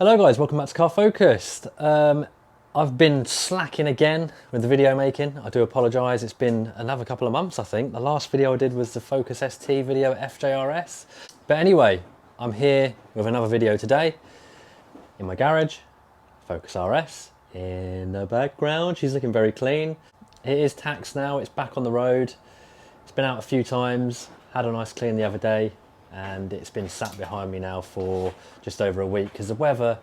Hello guys, welcome back to Car Focused. I've been slacking again with the video making. I do apologise, it's been another couple of months I think. The last video I did was the Focus ST video FJRS. But anyway, I'm here with another video today in my garage. Focus RS in the background, she's looking very clean. It is taxed now, it's back on the road. It's been out a few times, had a nice clean the other day, and it's been sat behind me now for just over a week because the weather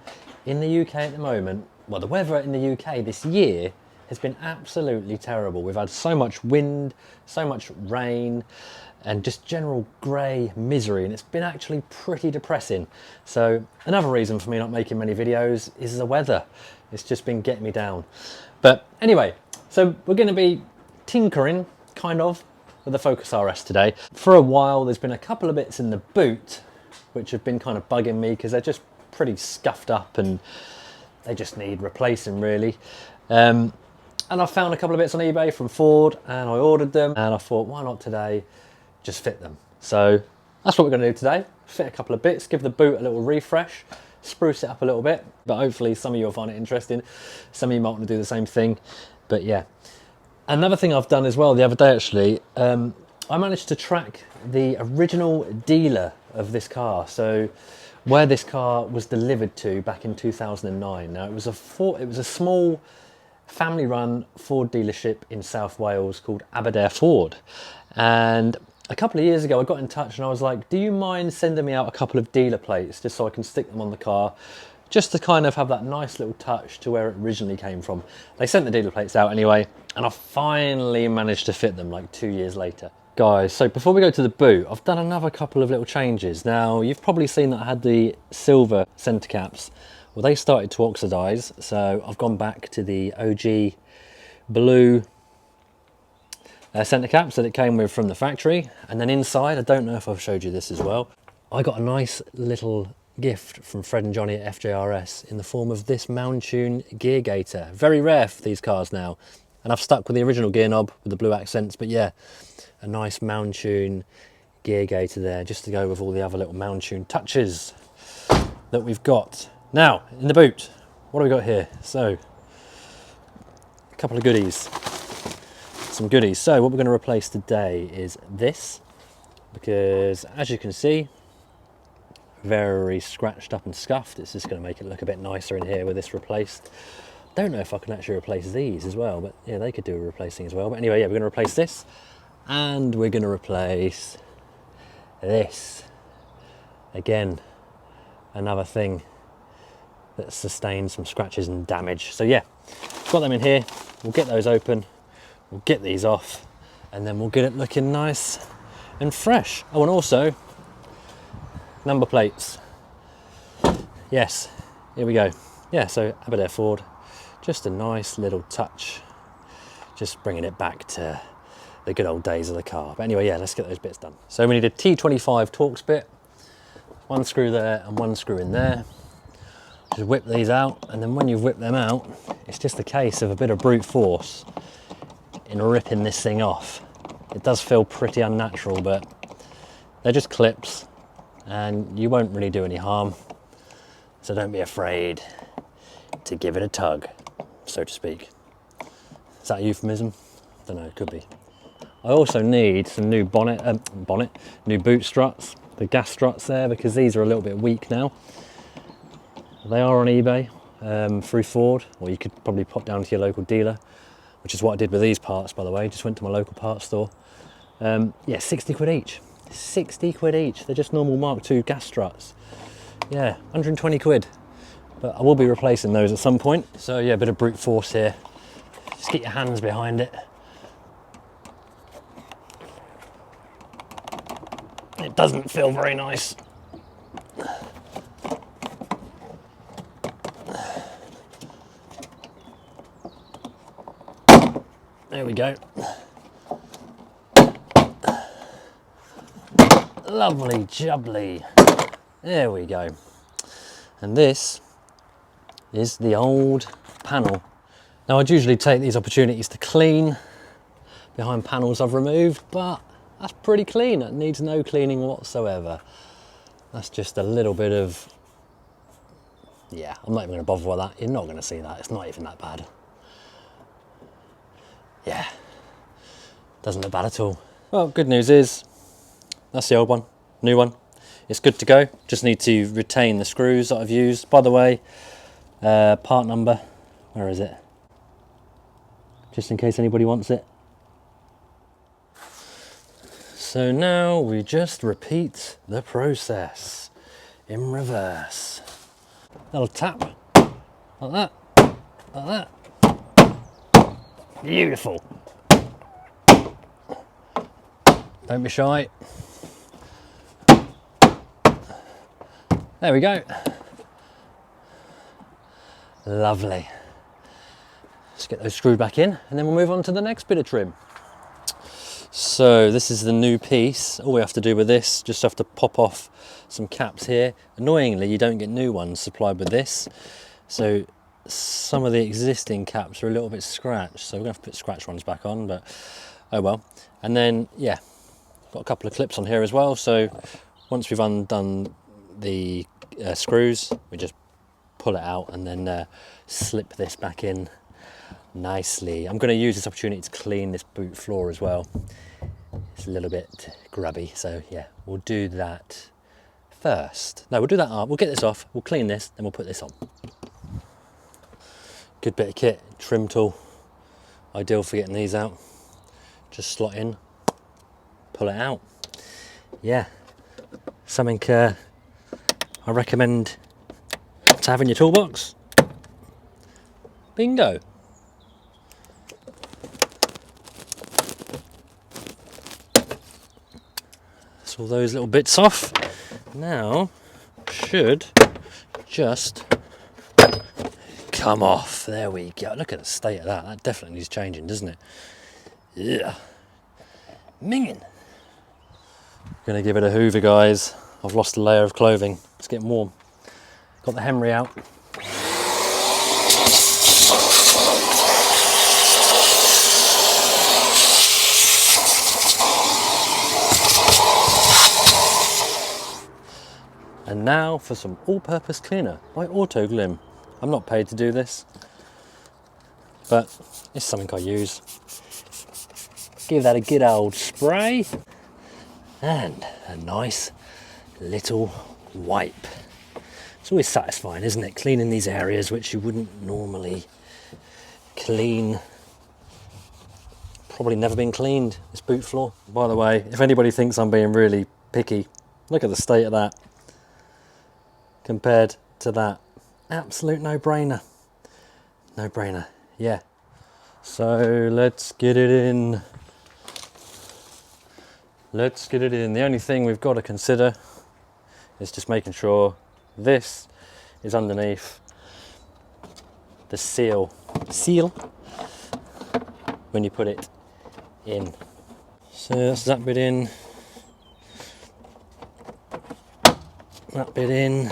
in the UK at the moment, well, the weather in the UK this year has been absolutely terrible. We've had so much wind, so much rain, and just general grey misery, and it's been actually pretty depressing. So another reason for me not making many videos is the weather. It's just been getting me down. But anyway, so we're going to be tinkering, kind of, with the Focus RS today. For a while there's been a couple of bits in the boot which have been kind of bugging me because they're just pretty scuffed up and they just need replacing really. And I found a couple of bits on eBay from Ford and I ordered them, and I thought, why not today just fit them? So that's what we're going to do today, fit a couple of bits, give the boot a little refresh, spruce it up a little bit, but hopefully some of you will find it interesting, some of you might want to do the same thing. But yeah, another thing I've done as well the other day actually, I managed to track the original dealer of this car, so where this car was delivered to back in 2009. Now it was a small family run Ford dealership in South Wales called Aberdare Ford, and a couple of years ago I got in touch and I was like, do you mind sending me out a couple of dealer plates just so I can stick them on the car, just to kind of have that nice little touch to where it originally came from. They sent the dealer plates out anyway, and I finally managed to fit them like 2 years later. Guys, so before we go to the boot, I've done another couple of little changes. Now, you've probably seen that I had the silver centre caps. Well, they started to oxidise, so I've gone back to the OG blue centre caps that it came with from the factory. And then inside, I don't know if I've showed you this as well, I got a nice little gift from Fred and Johnny at FJRS in the form of this Mk2 gear gator. Very rare for these cars now, and I've stuck with the original gear knob with the blue accents, but yeah, a nice Mk2 gear gator there just to go with all the other little Mk2 touches that we've got. Now in the boot, what do we got here? So a couple of goodies, some goodies. So what we're going to replace today is this, because as you can see, very scratched up and scuffed. It's just going to make it look a bit nicer in here with this replaced. Don't know if I can actually replace these as well, but yeah, they could do a replacing as well. But anyway, yeah, we're going to replace this, and we're going to replace this. Again, another thing that sustained some scratches and damage. So yeah, got them in here. We'll get those open, we'll get these off, and then we'll get it looking nice and fresh. Oh, and also number plates. Yes, here we go. Yeah, so Aberdare Ford, just a nice little touch, just bringing it back to the good old days of the car. But anyway, yeah, let's get those bits done. So we need a T25 Torx bit, one screw there and one screw in there. Just whip these out, and then when you've whipped them out, it's just a case of a bit of brute force in ripping this thing off. It does feel pretty unnatural, but they're just clips, and you won't really do any harm, so don't be afraid to give it a tug, so to speak. Is that a euphemism? I don't know, it could be. I also need some new new boot struts, the gas struts there, because these are a little bit weak now. They are on eBay through Ford, or you could probably pop down to your local dealer, which is what I did with these parts, by the way. Just went to my local parts store. Yeah, 60 quid each. 60 quid each. They're just normal Mark II gas struts. Yeah, 120 quid. But I will be replacing those at some point. So yeah, a bit of brute force here. Just get your hands behind it. It doesn't feel very nice. There we go. Lovely jubbly. There we go. And this is the old panel. Now I'd usually take these opportunities to clean behind panels I've removed, but that's pretty clean. It needs no cleaning whatsoever. That's just a little bit of Yeah, I'm not even going to bother with that. You're not going to see that. It's not even that bad. Yeah, doesn't look bad at all. Well, good news is that's the old one. New one. It's good to go. Just need to retain the screws that I've used. By the way, part number, where is it? Just in case anybody wants it. So now we just repeat the process in reverse. Little tap, like that, like that. Beautiful. Don't be shy. There we go. Lovely. Let's get those screwed back in and then we'll move on to the next bit of trim. So this is the new piece. All we have to do with this, just have to pop off some caps here. Annoyingly, you don't get new ones supplied with this. So some of the existing caps are a little bit scratched. So we're gonna have to put scratch ones back on, but oh well. And then, yeah, got a couple of clips on here as well. So once we've undone the screws, we just pull it out and then slip this back in nicely. I'm going to use this opportunity to clean this boot floor as well. It's a little bit grubby, so yeah, we'll do that first. No, we'll do that up. We'll get this off, we'll clean this, then we'll put this on. Good bit of kit, trim tool, ideal for getting these out. Just slot in, pull it out. Yeah, something I recommend to have in your toolbox. Bingo. That's all those little bits off. Now should just come off. There we go. Look at the state of that. That definitely needs changing, doesn't it? Yeah. Minging. Gonna give it a hoover, guys. I've lost a layer of clothing. It's getting warm. Got the Henry out. And now for some all-purpose cleaner by Autoglym. I'm not paid to do this, but it's something I use. Give that a good old spray and a nice little wipe. It's always satisfying, isn't it? Cleaning these areas which you wouldn't normally clean. Probably never been cleaned, this boot floor. By the way, if anybody thinks I'm being really picky, look at the state of that compared to that. Absolute no-brainer. No-brainer, yeah. So let's get it in. Let's get it in. The only thing we've got to consider is just making sure this is underneath the seal when you put it in. So that's that bit in, that bit in.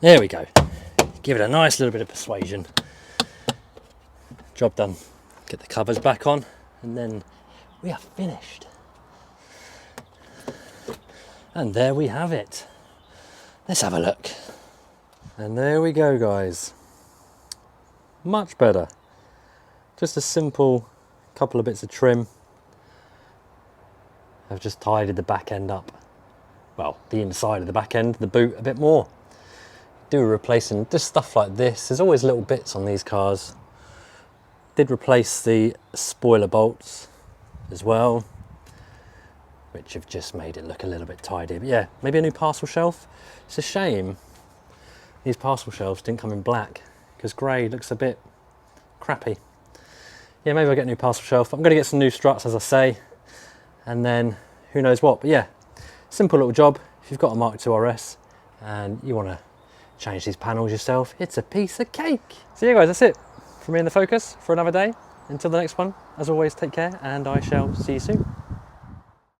There we go. Give it a nice little bit of persuasion. Job done. Get the covers back on and then we are finished. And there we have it. Let's have a look. And there we go, guys. Much better. Just a simple couple of bits of trim. I've just tidied the back end up. Well, the inside of the back end, the boot a bit more. Do replacing just stuff like this. There's always little bits on these cars. Did replace the spoiler bolts as well, which have just made it look a little bit tidy. But yeah, maybe a new parcel shelf. It's a shame these parcel shelves didn't come in black because grey looks a bit crappy. Yeah, maybe I'll get a new parcel shelf. I'm going to get some new struts, as I say, and then who knows what. But yeah, simple little job. If you've got a Mk2 RS and you want to change these panels yourself, it's a piece of cake. So yeah, guys, that's it from me in the Focus for another day. Until the next one, as always, take care and I shall see you soon.